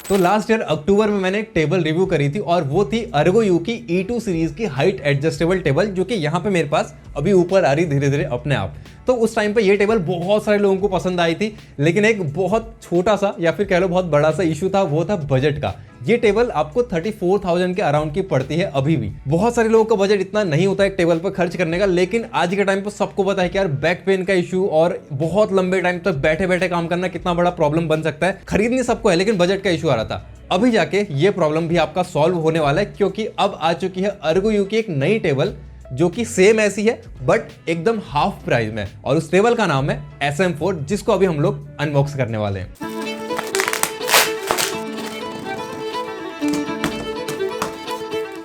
तो last year अक्टूबर में मैंने एक टेबल रिव्यू करी थी और वो थी अर्गोयू की E2 सीरीज की हाइट एडजस्टेबल टेबल, जो कि यहाँ पे मेरे पास अभी ऊपर आ रही धीरे धीरे अपने आप। तो उस टाइम पे ये टेबल बहुत सारे लोगों को पसंद आई थी, लेकिन एक बहुत छोटा सा या फिर कह लो बहुत बड़ा सा इशू था, वो था बजट का। ये टेबल आपको 34,000 के अराउंड की पड़ती है अभी भी। बहुत सारे लोगों का बजट इतना नहीं होता एक टेबल पर खर्च करने का, लेकिन आज के टाइम पर सबको पता है कि यार बैक पेन का इशू और बहुत लंबे टाइम तक बैठे बैठे काम करना कितना बड़ा प्रॉब्लम बन सकता है। खरीदनी सबको है, लेकिन बजट का इशू आ रहा था। अभी जाके ये प्रॉब्लम भी आपका सॉल्व होने वाला है, क्योंकि अब आ चुकी है अर्गोयू की एक नई टेबल जो कि सेम ऐसी है बट एकदम हाफ प्राइस में, और उस टेबल का नाम है SM4, जिसको अभी हम लोग अनबॉक्स करने वाले हैं।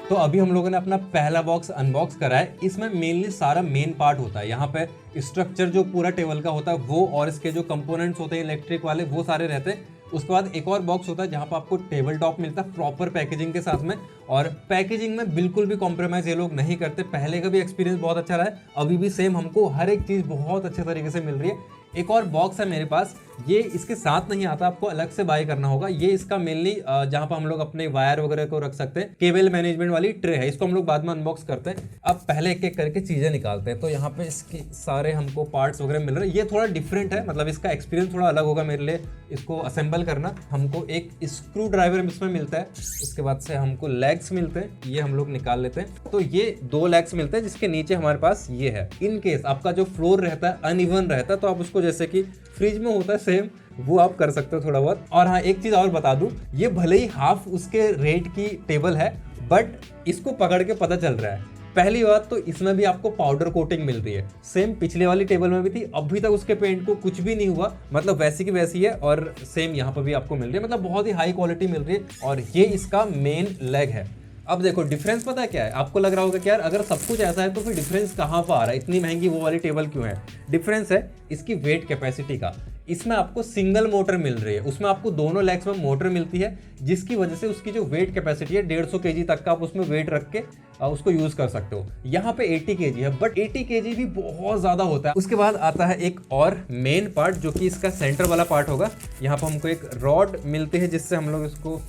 तो अभी हम लोगों ने अपना पहला बॉक्स अनबॉक्स करा है। इसमें मेनली सारा मेन पार्ट होता है, यहाँ पे स्ट्रक्चर जो पूरा टेबल का होता है वो, और इसके जो कंपोनेंट्स होते हैं इलेक्ट्रिक वाले, वो सारे रहते हैं। उसके बाद एक और बॉक्स होता है जहाँ पर आपको टेबल टॉप मिलता है प्रॉपर पैकेजिंग के साथ में, और पैकेजिंग में बिल्कुल भी कॉम्प्रोमाइज ये लोग नहीं करते। पहले का भी एक्सपीरियंस बहुत अच्छा रहा है, अभी भी सेम हमको हर एक चीज़ बहुत अच्छे तरीके से मिल रही है। एक और बॉक्स है मेरे पास, ये इसके साथ नहीं आता, आपको अलग से बाय करना होगा। ये इसका मेनली जहाँ पर हम लोग अपने वायर वगैरह को रख सकते हैं, केबल मैनेजमेंट वाली ट्रे है। इसको हम लोग बाद में अनबॉक्स करते हैं। अब पहले एक एक करके चीज़ें निकालते हैं। तो यहाँ पे इसके सारे हमको पार्ट्स वगैरह मिल रहे हैं। ये थोड़ा डिफरेंट है, मतलब इसका एक्सपीरियंस थोड़ा अलग होगा मेरे लिए इसको असेंबल करना। हमको एक स्क्रू ड्राइवर इसमें मिलता है, उसके बाद से हमको लेग्स मिलते हैं, ये हम लोग निकाल लेते हैं। तो ये 2 लेग्स मिलते हैं, जिसके नीचे हमारे पास ये है। इन केस आपका जो फ्लोर रहता है अनइवन रहता है, तो आप उसको जैसे कि फ्रिज में होता है सेम, वो आप कर सकते हो थोड़ा बहुत। और हाँ, एक चीज़ और बता दूं, ये भले ही हाफ उसके रेट की टेबल है, बट इसको पकड़ के पता चल रहा है। पहली बात तो इसमें भी आपको पाउडर कोटिंग मिल रही है, सेम पिछले वाली टेबल में भी थी, अभी तक उसके पेंट को कुछ भी नहीं हुआ, मतलब वैसी की वैसी है। और सेम यहाँ पर भी आपको मिल रही है, मतलब बहुत ही हाई क्वालिटी मिल रही है। और ये इसका मेन लेग है। अब देखो डिफरेंस पता है क्या है, आपको लग रहा होगा कि यार अगर सब कुछ ऐसा है तो फिर डिफरेंस कहाँ पर आ रहा है, इतनी महंगी वो वाली टेबल क्यों है। डिफरेंस है इसकी वेट कैपेसिटी का। इसमें आपको सिंगल मोटर मिल रही है, उसमें आपको दोनों लेग्स में मोटर मिलती है, जिसकी वजह से उसकी जो वेट कैपेसिटी है 150 kg तक का आप उसमें वेट रख के उसको यूज कर सकते हो। यहाँ पे 80 kg है, बट 80 kg भी बहुत ज्यादा होता है। उसके बाद आता है एक और मेन पार्ट, जो कि इसका सेंटर वाला पार्ट होगा। यहाँ पर हमको एक रॉड मिलती है, जिससे हम लोग इसको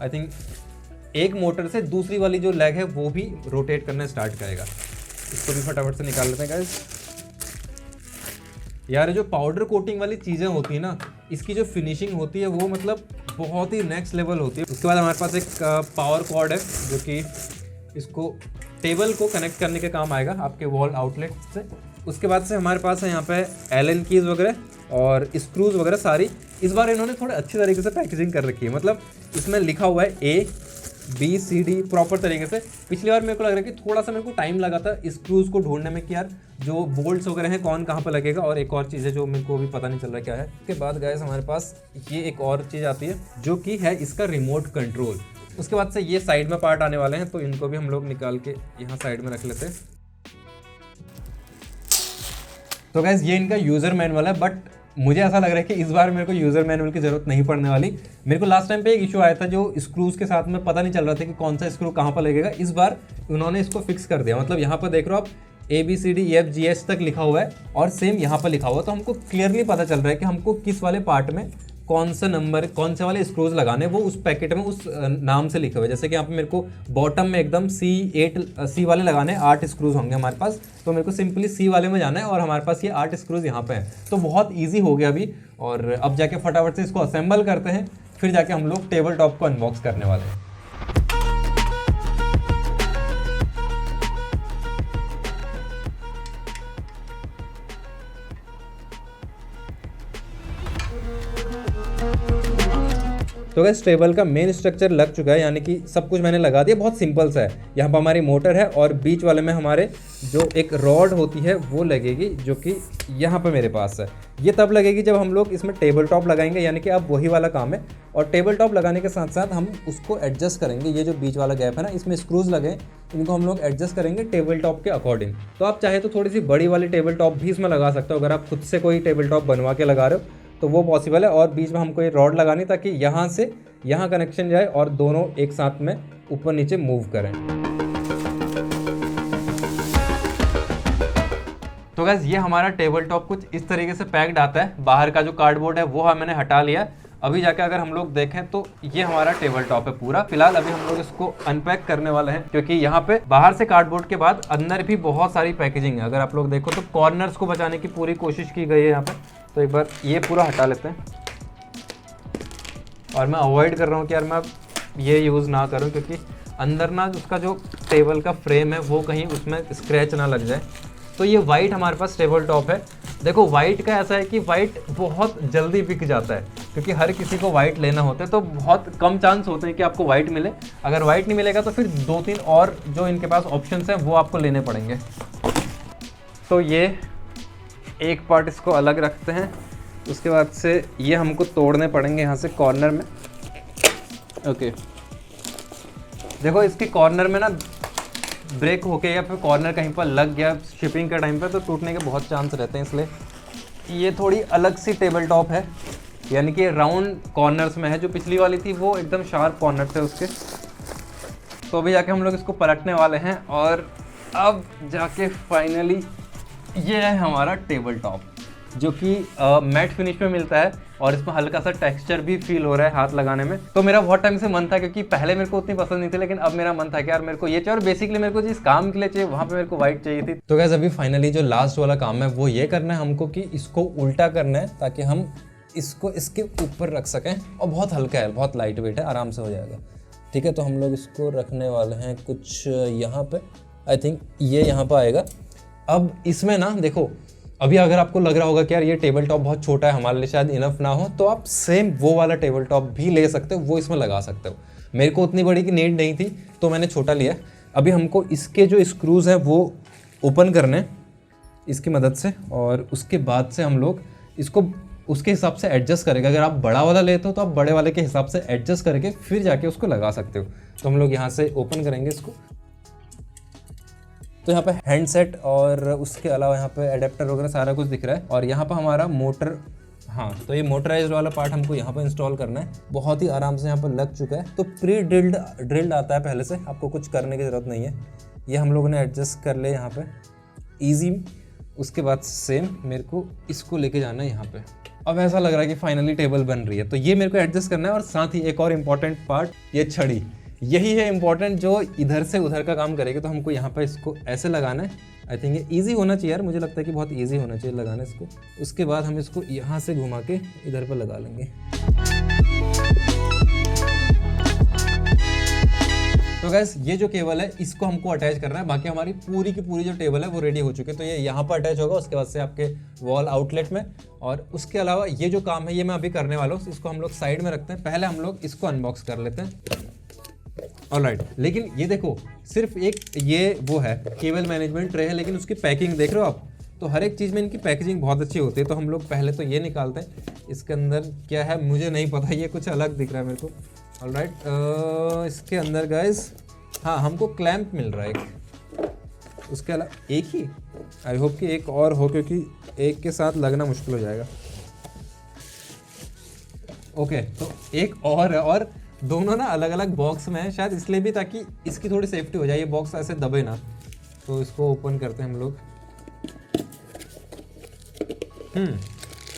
आई थिंक एक मोटर से दूसरी वाली जो लेग है वो भी रोटेट करना स्टार्ट करेगा। इसको भी फटाफट से निकाल लेते हैं गाइस। यार जो पाउडर कोटिंग वाली चीज़ें होती है ना, इसकी जो फिनिशिंग होती है वो मतलब बहुत ही नेक्स्ट लेवल होती है। उसके बाद हमारे पास एक पावर कॉर्ड है, जो कि इसको टेबल को कनेक्ट करने के काम आएगा आपके वॉल आउटलेट से। उसके बाद से हमारे पास है यहाँ पे एलन कीज वगैरह और स्क्रूज वगैरह सारी। इस बार इन्होंने थोड़े अच्छे तरीके से पैकेजिंग कर रखी है, मतलब इसमें लिखा हुआ है ABCD प्रॉपर तरीके से। पिछली बार मेरे को लग रहा है कि थोड़ा सा मेरे को टाइम लगा था स्क्रूज को ढूंढने में कि यार जो बोल्ट्स वगैरह हैं कौन कहाँ पर लगेगा, और एक और चीज़ है जो मेरे को भी पता नहीं चल रहा क्या है। उसके बाद गाइस हमारे पास ये एक और चीज़ आती है, जो कि है इसका रिमोट कंट्रोल। उसके बाद से ये साइड में पार्ट आने वाले हैं, तो इनको भी हम लोग निकाल के यहाँ साइड में रख लेते हैं। तो गाइस ये इनका यूज़र मैनुअल है, बट मुझे ऐसा लग रहा है कि इस बार मेरे को यूज़र मैनुअल की ज़रूरत नहीं पड़ने वाली। मेरे को लास्ट टाइम पे एक इशू आया था, जो स्क्रूज के साथ में पता नहीं चल रहा था कि कौन सा स्क्रू कहाँ पर लगेगा। इस बार उन्होंने इसको फिक्स कर दिया, मतलब यहाँ पर देख रहे हो आप ABCDEFGH तक लिखा हुआ है, और सेम यहाँ पर लिखा हुआ है। तो हमको क्लियरली पता चल रहा है कि हमको किस वाले पार्ट में कौन सा नंबर, कौन से वाले स्क्रूज लगाने, वो उस पैकेट में उस नाम से लिखे हुए। जैसे कि यहाँ पे मेरे को बॉटम में एकदम C वाले लगाने 8 स्क्रूज होंगे हमारे पास, तो मेरे को सिंपली C वाले में जाना है, और हमारे पास ये 8 स्क्रूज यहाँ पे हैं। तो बहुत ईजी हो गया अभी, और अब जाके फटाफट से इसको असेंबल करते हैं, फिर जाके हम लोग टेबल टॉप को अनबॉक्स करने वाले हैं। तो गाइस टेबल का मेन स्ट्रक्चर लग चुका है, यानी कि सब कुछ मैंने लगा दिया। बहुत सिंपल सा है। यहाँ पर हमारी मोटर है, और बीच वाले में हमारे जो एक रॉड होती है वो लगेगी, जो कि यहाँ पे मेरे पास है। ये तब लगेगी जब हम लोग इसमें टेबल टॉप लगाएंगे, यानी कि अब वही वाला काम है। और टेबल टॉप लगाने के साथ साथ हम उसको एडजस्ट करेंगे। ये जो बीच वाला गैप है ना, इसमें स्क्रूज लगे, इनको हम लोग एडजस्ट करेंगे टेबल टॉप के अकॉर्डिंग। तो आप चाहे तो थोड़ी सी बड़ी वाली टेबल टॉप भी इसमें लगा सकते हो, अगर आप खुद से कोई टेबल टॉप बनवा के लगा रहे हो तो वो पॉसिबल है। और बीच में हमको ये रॉड लगानी, ताकि यहाँ से यहाँ कनेक्शन जाए और दोनों एक साथ में ऊपर नीचे मूव करें। तो गाइस ये हमारा टेबल टॉप कुछ इस तरीके से पैक्ड आता है। बाहर का जो कार्डबोर्ड है वो मैंने हटा लिया। अभी जाके अगर हम लोग देखें तो ये हमारा टेबल टॉप है पूरा। फिलहाल अभी हम लोग इसको अनपैक करने वाले हैं, क्योंकि यहाँ पे बाहर से कार्डबोर्ड के बाद अंदर भी बहुत सारी पैकेजिंग है। अगर आप लोग देखो तो कॉर्नर्स को बचाने की पूरी कोशिश की गई है यहाँ पे। तो एक बार ये पूरा हटा लेते हैं, और मैं अवॉइड कर रहा हूँ कि यार मैं ये यूज़ ना करूँ, क्योंकि अंदर ना उसका जो टेबल का फ्रेम है वो कहीं उसमें स्क्रैच ना लग जाए। तो ये वाइट हमारे पास टेबल टॉप है। देखो वाइट का ऐसा है कि वाइट बहुत जल्दी बिक जाता है, क्योंकि हर किसी को वाइट लेना होता है, तो बहुत कम चांस होते हैं कि आपको वाइट मिले। अगर वाइट नहीं मिलेगा तो फिर 2-3 और जो इनके पास ऑप्शंस हैं वो आपको लेने पड़ेंगे। तो ये एक पार्ट इसको अलग रखते हैं, उसके बाद से ये हमको तोड़ने पड़ेंगे यहाँ से कॉर्नर में। ओके, देखो इसके कॉर्नर में ना ब्रेक होके या फिर कॉर्नर कहीं पर लग गया शिपिंग के टाइम पे तो टूटने के बहुत चांस रहते हैं, इसलिए ये थोड़ी अलग सी टेबल टॉप है, यानी कि राउंड कॉर्नर्स में है। जो पिछली वाली थी वो एकदम शार्प कॉर्नर थे उसके। तो अभी जाके हम लोग इसको पलटने वाले हैं, और अब जाके फाइनली ये है हमारा टेबल टॉप, जो कि मैट फिनिश में मिलता है, और इसमें हल्का सा टेक्सचर भी फील हो रहा है हाथ लगाने में। तो मेरा बहुत टाइम से मन था, क्योंकि पहले मेरे को उतनी पसंद नहीं थी, लेकिन अब मेरा मन था कि यार मेरे को ये चाहिए, और बेसिकली मेरे को जिस काम के लिए चाहिए वहाँ पे मेरे को वाइट चाहिए थी। तो गाइस अभी फाइनली जो लास्ट वाला काम है वो ये करना है हमको कि इसको उल्टा करना है, ताकि हम इसको इसके ऊपर रख सकें। और बहुत हल्का है, बहुत लाइट वेट है, आराम से हो जाएगा। ठीक है, तो हम लोग इसको रखने वाले हैं कुछ यहाँ पे, आई थिंक ये यहाँ पर आएगा। अब इसमें ना देखो, अभी अगर आपको लग रहा होगा कि यार ये टेबल टॉप बहुत छोटा है, हमारे लिए शायद इनफ ना हो, तो आप सेम वो वाला टेबल टॉप भी ले सकते हो, वो इसमें लगा सकते हो। मेरे को उतनी बड़ी की नीड नहीं थी तो मैंने छोटा लिया। अभी हमको इसके जो स्क्रूज़ हैं वो ओपन करने हैं इसकी मदद से, और उसके बाद से हम लोग इसको उसके हिसाब से एडजस्ट करेंगे। अगर आप बड़ा वाला लेते हो तो आप बड़े वाले के हिसाब से एडजस्ट करके फिर जाके उसको लगा सकते हो। तो हम लोग यहाँ से ओपन करेंगे इसको। तो यहाँ पे हैंडसेट और उसके अलावा यहाँ पे एडेप्टर वगैरह सारा कुछ दिख रहा है, और यहाँ पे हमारा मोटर, हाँ तो ये मोटराइज्ड वाला पार्ट हमको यहाँ पे इंस्टॉल करना है। बहुत ही आराम से यहाँ पर लग चुका है। तो प्री ड्रिल्ड आता है पहले से, आपको कुछ करने की ज़रूरत नहीं है। ये हम लोगों ने एडजस्ट कर लिया यहाँ पे ईजी। उसके बाद सेम मेरे को इसको लेके जाना है यहाँ पे। अब ऐसा लग रहा है कि फाइनली टेबल बन रही है, तो ये मेरे को एडजस्ट करना है। और साथ ही एक और इम्पॉर्टेंट पार्ट, ये छड़ी, यही है इम्पॉर्टेंट, जो इधर से उधर का काम करेगी। तो हमको यहाँ पर इसको ऐसे लगाना है। आई थिंक ये ईजी होना चाहिए यार, मुझे लगता है कि बहुत ईजी होना चाहिए लगाना इसको। उसके बाद हम इसको यहाँ से घुमा के इधर पर लगा लेंगे। तो गैस ये जो केबल है इसको हमको अटैच करना है। बाकी हमारी पूरी की पूरी जो टेबल है वो रेडी हो चुकी है। तो ये यहाँ पर अटैच होगा, उसके बाद से आपके वॉल आउटलेट में। और उसके अलावा ये जो काम है ये मैं अभी करने वाला हूँ, इसको हम लोग साइड में रखते हैं। पहले हम लोग इसको अनबॉक्स कर लेते हैं। ऑलराइट, लेकिन ये देखो सिर्फ एक ये वो है केबल मैनेजमेंट ट्रे है, लेकिन उसकी पैकिंग देख रहे हो आप। तो हर एक चीज़ में इनकी पैकेजिंग बहुत अच्छी होती है। तो हम लोग पहले तो ये निकालते हैं, इसके अंदर क्या है मुझे नहीं पता, ये कुछ अलग दिख रहा है मेरे को। ऑलराइट, इसके अंदर गाइस हाँ हमको क्लैंप मिल रहा है एक, उसके अलावा एक ही, आई होप कि एक और हो, क्योंकि एक के साथ लगना मुश्किल हो जाएगा। ओके, तो एक और है, और दोनों ना अलग अलग बॉक्स में है, शायद इसलिए भी ताकि इसकी थोड़ी सेफ्टी हो जाए, ये बॉक्स ऐसे दबे ना। तो इसको ओपन करते हैं हम लोग।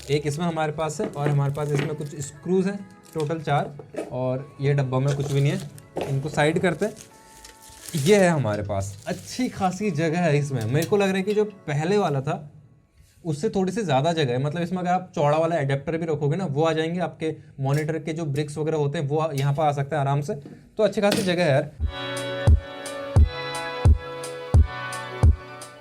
एक इसमें हमारे पास है, और हमारे पास इसमें कुछ स्क्रूज हैं, टोटल 4, और ये डब्बा में कुछ भी नहीं है। इनको साइड करते हैं। ये है हमारे पास, अच्छी खासी जगह है इसमें। मेरे को लग रहा है कि जो पहले वाला था उससे थोड़ी सी ज़्यादा जगह है। मतलब इसमें अगर आप चौड़ा वाला एडेप्टर भी रखोगे ना, वो आ जाएंगे। आपके मॉनिटर के जो ब्रिक्स वगैरह होते हैं वो यहाँ पर आ सकते हैं आराम से। तो अच्छी खासी जगह है यार।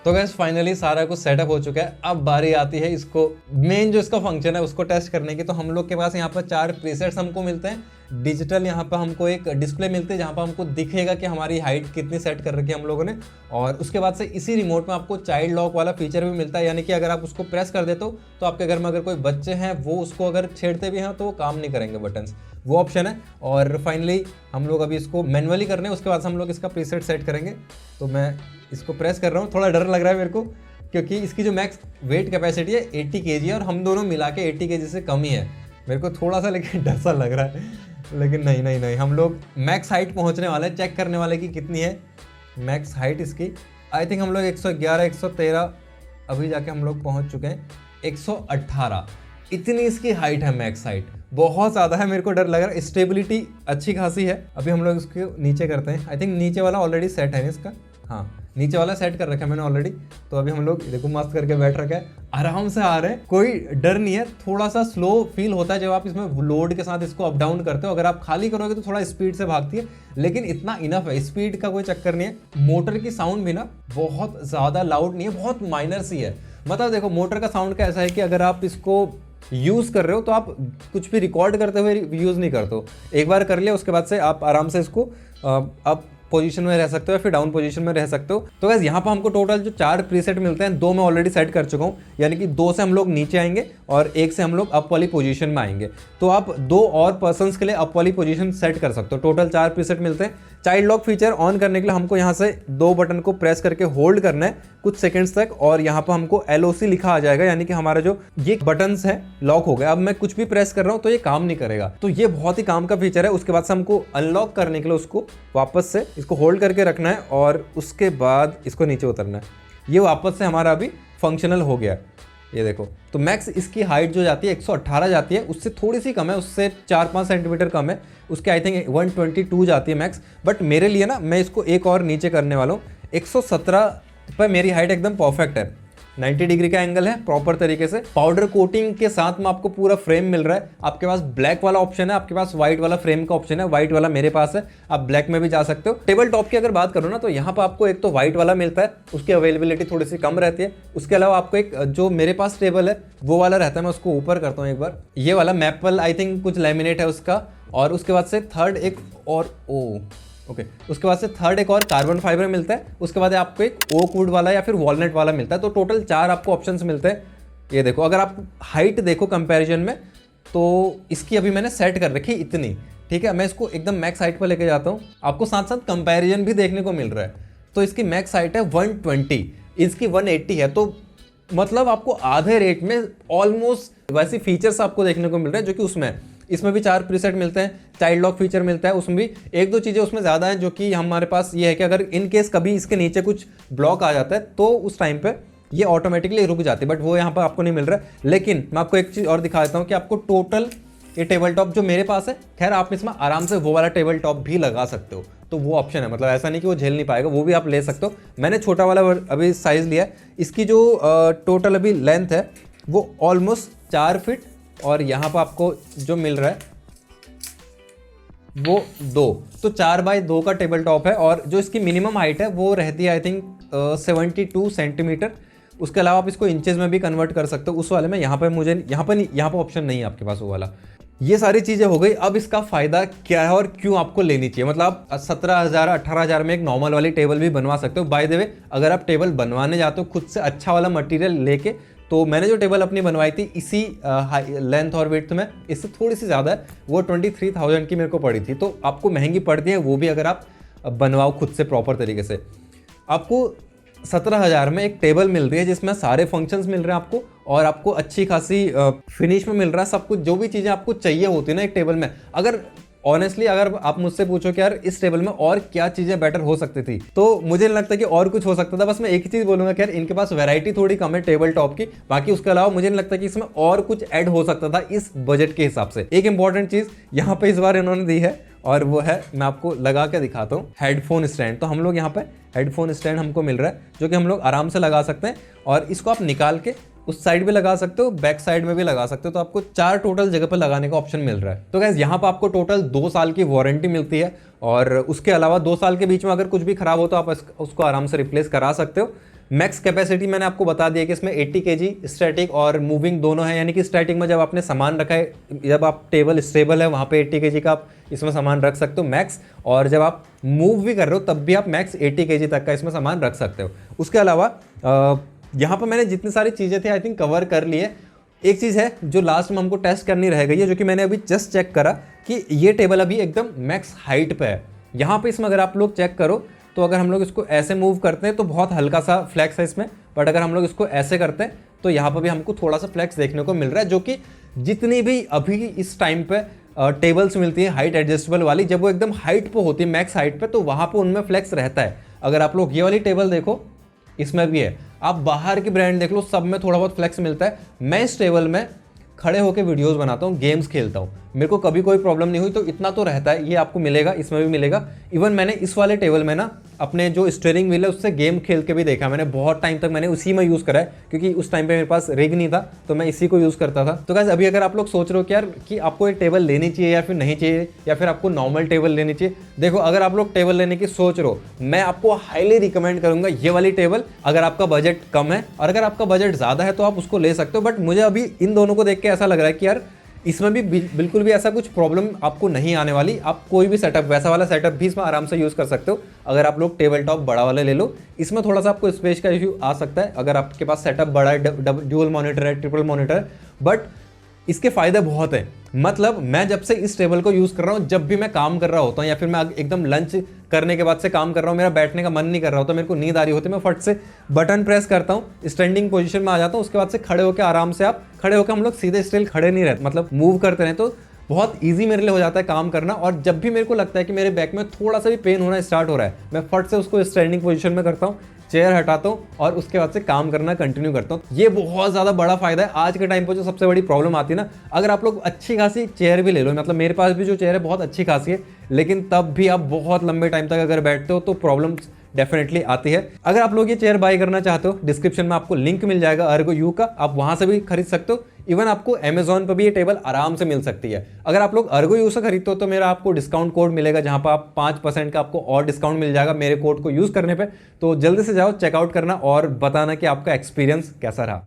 तो गैस फाइनली सारा कुछ सेटअप हो चुका है। अब बारी आती है इसको मेन जो इसका फंक्शन है उसको टेस्ट करने की। तो हम लोग के पास यहाँ पर 4 प्रीसेट्स हमको मिलते हैं डिजिटल। यहाँ पर हमको एक डिस्प्ले मिलती है जहाँ पर हमको दिखेगा कि हमारी हाइट कितनी सेट कर रखी है हम लोगों ने। और उसके बाद से इसी रिमोट में आपको चाइल्ड लॉक वाला फीचर भी मिलता है, यानी कि अगर आप उसको प्रेस कर देते हो तो आपके घर में अगर कोई बच्चे हैं वो उसको अगर छेड़ते भी हैं तो वो काम नहीं करेंगे बटन्स, वो ऑप्शन है। और फाइनली हम लोग अभी इसको मैनुअली करने हैं, उसके बाद हम लोग इसका प्रीसेट सेट करेंगे। तो मैं इसको प्रेस कर रहा हूँ, थोड़ा डर लग रहा है मेरे को क्योंकि इसकी जो मैक्स वेट कैपेसिटी है 80 kg है और हम दोनों मिला के 80 kg से कम ही है। मेरे को थोड़ा सा लेकिन डर सा लग रहा है, लेकिन नहीं हम लोग मैक्स हाइट पहुँचने वाले हैं। चेक करने वाले की कितनी है मैक्स हाइट इसकी। आई थिंक हम लोग 111 113 अभी जाके हम लोग पहुँच चुके हैं 118। इतनी इसकी हाइट है, मैक्स हाइट बहुत ज़्यादा है, मेरे को डर लग रहा है। स्टेबिलिटी अच्छी खासी है। अभी हम लोग इसको नीचे करते हैं। आई थिंक नीचे वाला ऑलरेडी सेट है इसका, हाँ नीचे वाला सेट कर रखा है मैंने ऑलरेडी। तो अभी हम लोग देखो मस्त करके बैठ रखा है, आराम से आ रहे हैं, कोई डर नहीं है। थोड़ा सा स्लो फील होता है जब आप इसमें लोड के साथ इसको अप डाउन करते हो। अगर आप खाली करोगे तो थोड़ा स्पीड से भागती है, लेकिन इतना इनफ है, स्पीड का कोई चक्कर नहीं है। मोटर की साउंड भी ना बहुत ज़्यादा लाउड नहीं है, बहुत माइनर सी है। मतलब देखो मोटर का साउंड का ऐसा है कि अगर आप इसको यूज़ कर रहे हो तो आप कुछ भी रिकॉर्ड करते हुए यूज़ नहीं करते हो। एक बार कर लिया उसके बाद से आप आराम से इसको अप पोजीशन में रह सकते हो या फिर डाउन पोजीशन में रह सकते हो। तो गाइस यहाँ पर हमको टोटल जो 4 प्रीसेट मिलते हैं, 2 मैं ऑलरेडी सेट कर चुका हूँ, यानी कि 2 से हम लोग नीचे आएंगे और 1 से हम लोग अप वाली पोजीशन में आएंगे। तो आप 2 और पर्सन्स के लिए अप वाली पोजीशन सेट कर सकते हो। टोटल 4 प्रीसेट मिलते हैं। चाइल्ड लॉक फीचर ऑन करने के लिए हमको यहाँ से 2 बटन को प्रेस करके होल्ड करना है कुछ सेकंड्स तक, और यहाँ पर हमको LOC लिखा आ जाएगा, यानी कि हमारा जो ये बटन्स है लॉक हो गया। अब मैं कुछ भी प्रेस कर रहा हूँ तो ये काम नहीं करेगा, तो ये बहुत ही काम का फीचर है। उसके बाद से हमको अनलॉक करने के लिए उसको वापस से इसको होल्ड करके रखना है और उसके बाद इसको नीचे उतरना है। ये वापस से हमारा अभी फंक्शनल हो गया। ये देखो, तो मैक्स इसकी हाइट जो जाती है 118 जाती है, उससे थोड़ी सी कम है, उससे 4-5 सेंटीमीटर कम है। उसके आई थिंक 122 जाती है मैक्स। बट मेरे लिए ना, मैं इसको एक और नीचे करने वाला हूँ। 117 पर मेरी हाइट एकदम परफेक्ट है। 90 डिग्री का एंगल है प्रॉपर तरीके से। पाउडर कोटिंग के साथ में आपको पूरा फ्रेम मिल रहा है। आपके पास ब्लैक वाला ऑप्शन है, आपके पास व्हाइट वाला फ्रेम का ऑप्शन है। व्हाइट वाला मेरे पास है, आप ब्लैक में भी जा सकते हो। टेबल टॉप की अगर बात करो ना, तो यहाँ पर आपको एक तो व्हाइट वाला मिलता है, उसकी अवेलेबिलिटी थोड़ी सी कम रहती है। उसके अलावा आपको एक जो मेरे पास टेबल है वो वाला रहता है। मैं उसको ऊपर करता हूँ एक बार, ये वाला मैपल आई थिंक कुछ लैमिनेट है उसका। और उसके बाद से थर्ड एक और उसके बाद से थर्ड एक और कार्बन फाइबर मिलता है। उसके बाद आपको एक ओक वुड वाला या फिर वॉलनट वाला मिलता है। तो टोटल 4 आपको ऑप्शंस मिलते हैं। ये देखो, अगर आप हाइट देखो कंपैरिजन में, तो इसकी अभी मैंने सेट कर रखी इतनी, ठीक है। मैं इसको एकदम मैक्स हाइट पर लेके जाता हूँ, आपको साथ साथ कंपैरिजन भी देखने को मिल रहा है। तो इसकी मैक्स हाइट है 120, इसकी 180 है। तो मतलब आपको आधे रेट में ऑलमोस्ट वैसे फीचर्स आपको देखने को मिल रहे हैं जो कि उसमें है। इसमें भी 4 प्रीसेट मिलते हैं, चाइल्ड लॉक फीचर मिलता है, उसमें भी 1-2 चीज़ें उसमें ज़्यादा हैं जो कि हमारे पास ये है कि अगर इन केस कभी इसके नीचे कुछ ब्लॉक आ जाता है तो उस टाइम पे ये ऑटोमेटिकली रुक जाती है, बट वो यहाँ पर आपको नहीं मिल रहा है। लेकिन मैं आपको एक चीज़ और दिखा देता हूँ कि आपको टोटल ये टेबल टॉप जो मेरे पास है, खैर आप इसमें आराम से वो वाला टेबल टॉप भी लगा सकते हो, तो वो ऑप्शन है। मतलब ऐसा नहीं कि वो झेल नहीं पाएगा, वो भी आप ले सकते हो। मैंने छोटा वाला अभी साइज़ लिया है। इसकी जो टोटल अभी लेंथ है वो ऑलमोस्ट 4 फीट, और यहाँ पर आपको जो मिल रहा है वो 2, तो 4x2 का टेबल टॉप है। और जो इसकी मिनिमम हाइट है वो रहती है आई थिंक 72 सेंटीमीटर। उसके अलावा आप इसको इंचेस में भी कन्वर्ट कर सकते हो। उस वाले में यहाँ पर ऑप्शन नहीं है आपके पास वो वाला। ये सारी चीज़ें हो गई। अब इसका फ़ायदा क्या है और क्यों आपको लेनी चाहिए। मतलब आप 17,000 18,000 में एक नॉर्मल वाली टेबल भी बनवा सकते हो। बाय द वे, अगर आप टेबल बनवाने जाते हो खुद से अच्छा वाला मटेरियल लेके, तो मैंने जो टेबल अपनी बनवाई थी इसी लेंथ और विड्थ में, इससे थोड़ी सी ज़्यादा है, वो 23,000 की मेरे को पड़ी थी। तो आपको महंगी पड़ती है, वो भी अगर आप बनवाओ खुद से प्रॉपर तरीके से। आपको 17,000 में एक टेबल मिल रही है जिसमें सारे फंक्शंस मिल रहे हैं आपको, और आपको अच्छी खासी फिनिश में मिल रहा है सब कुछ। जो भी चीज़ें आपको चाहिए होती है ना एक टेबल में, अगर ऑनेस्टली अगर आप मुझसे पूछो कि यार इस टेबल में और क्या चीज़ें बेटर हो सकती थी, तो मुझे नहीं लगता कि और कुछ हो सकता था। बस मैं एक ही चीज़ बोलूँगा कि यार इनके पास वैरायटी थोड़ी कम है टेबल टॉप की। बाकी उसके अलावा मुझे नहीं लगता कि इसमें और कुछ ऐड हो सकता था इस बजट के हिसाब से। एक इंपॉर्टेंट चीज़ यहाँ पे इस बार इन्होंने दी है, और वो है, मैं आपको लगा के दिखाता हूँ, हेडफोन स्टैंड। तो हम लोग यहाँ पे हेडफोन स्टैंड हमको मिल रहा है जो कि हम लोग आराम से लगा सकते हैं, और इसको आप निकाल के उस साइड भी लगा सकते हो, बैक साइड में भी लगा सकते हो। तो आपको 4 टोटल जगह पर लगाने का ऑप्शन मिल रहा है। तो गाइस यहाँ पर आपको टोटल 2 साल की वारंटी मिलती है, और उसके अलावा 2 साल के बीच में अगर कुछ भी खराब हो तो आप उसको आराम से रिप्लेस करा सकते हो। मैक्स कैपेसिटी मैंने आपको बता दिया कि इसमें 80 kg स्टैटिक और मूविंग दोनों है। यानी कि स्टैटिक में जब आपने सामान रखा है, जब आप टेबल स्टेबल है वहाँ पे 80 kg का आप इसमें सामान रख सकते हो मैक्स, और जब आप मूव भी कर रहे हो तब भी आप मैक्स 80 kg तक का इसमें सामान रख सकते हो। उसके अलावा यहाँ पर मैंने जितनी सारी चीज़ें थी आई थिंक कवर कर ली है। एक चीज़ है जो लास्ट में हमको टेस्ट करनी रह गई है, जो कि मैंने अभी जस्ट चेक करा कि ये टेबल अभी एकदम मैक्स हाइट पे है। यहाँ पे इसमें अगर आप लोग चेक करो तो अगर हम लोग इसको ऐसे मूव करते हैं तो बहुत हल्का सा फ्लैक्स है इसमें, बट अगर हम लोग इसको ऐसे करते हैं तो यहाँ पर भी हमको थोड़ा सा फ्लैक्स देखने को मिल रहा है। जो कि जितनी भी अभी इस टाइम पे टेबल्स मिलती है हाइट एडजस्टेबल वाली, जब वो एकदम हाइट पे होती है मैक्स हाइट पे, तो वहाँ पे उनमें फ्लैक्स रहता है। अगर आप लोग ये वाली टेबल देखो, इसमें भी है, आप बाहर की ब्रांड देख लो, सब में थोड़ा बहुत फ्लैक्स मिलता है। मैं इस टेबल में खड़े होकर वीडियोस बनाता हूँ, गेम्स खेलता हूँ, मेरे को कभी कोई प्रॉब्लम नहीं हुई। तो इतना तो रहता है, ये आपको मिलेगा, इसमें भी मिलेगा। इवन मैंने इस वाले टेबल में ना अपने जो स्टीयरिंग व्हील है उससे गेम खेल के भी देखा, मैंने बहुत टाइम तक मैंने उसी में यूज़ करा है, क्योंकि उस टाइम पे मेरे पास रिग नहीं था तो मैं इसी को यूज़ करता था। तो गाइस अभी अगर आप लोग सोच रहे हो कि यार कि आपको एक टेबल लेनी चाहिए या फिर नहीं चाहिए, या फिर आपको नॉर्मल टेबल लेनी चाहिए, देखो अगर आप लोग टेबल लेने की सोच रहे हो, मैं आपको हाईली रिकमेंड करूंगा ये वाली टेबल। अगर आपका बजट कम है और अगर आपका बजट ज़्यादा है तो आप उसको ले सकते हो। बट मुझे अभी इन दोनों को देख के ऐसा लग रहा है कि यार इसमें भी बिल्कुल भी ऐसा कुछ प्रॉब्लम आपको नहीं आने वाली। आप कोई भी सेटअप, वैसा वाला सेटअप भी इसमें आराम से यूज़ कर सकते हो। अगर आप लोग टेबल टॉप बड़ा वाला ले लो, इसमें थोड़ा सा आपको स्पेस का इशू आ सकता है अगर आपके पास सेटअप बड़ा है, ड्यूल मॉनिटर है, ट्रिपल मॉनिटर है, बट इसके फायदे बहुत हैं। मतलब मैं जब से इस टेबल को यूज़ कर रहा हूँ, जब भी मैं काम कर रहा होता हूँ या फिर मैं एकदम लंच करने के बाद से काम कर रहा हूँ, मेरा बैठने का मन नहीं कर रहा होता, मेरे को नींद आ रही होती है, मैं फट से बटन प्रेस करता हूँ, स्टैंडिंग पोजीशन में आ जाता हूँ, उसके बाद से खड़े होकर आराम से आप खड़े होकर, हम लोग सीधे स्टिल खड़े नहीं रहते, मतलब मूव करते रहें, तो बहुत ईजी मेरे लिए हो जाता है काम करना। और जब भी मेरे को लगता है कि मेरे बैक में थोड़ा सा भी पेन होना स्टार्ट हो रहा है, मैं फट से उसको स्टैंडिंग पोजीशन में करता हूँ, चेयर हटाता हूँ और उसके बाद से काम करना कंटिन्यू करता हूँ। ये बहुत ज़्यादा बड़ा फायदा है। आज के टाइम पर जो सबसे बड़ी प्रॉब्लम आती है ना, अगर आप लोग अच्छी खासी चेयर भी ले लो, मतलब मेरे पास भी जो चेयर है बहुत अच्छी खासी है, लेकिन तब भी आप बहुत लंबे टाइम तक अगर बैठते हो तो प्रॉब्लम डेफिनेटली आती है। अगर आप लोग ये चेयर बाय करना चाहते हो, डिस्क्रिप्शन में आपको लिंक मिल जाएगा अर्गो यू का, आप वहां से भी खरीद सकते हो। इवन आपको अमेजॉन पर भी ये टेबल आराम से मिल सकती है। अगर आप लोग अर्गो यू से खरीदते हो तो मेरा आपको डिस्काउंट कोड मिलेगा, जहां पर आप 5% का आपको और डिस्काउंट मिल जाएगा मेरे कोड को यूज करने पे। तो जल्दी से जाओ, चेकआउट करना और बताना कि आपका एक्सपीरियंस कैसा रहा।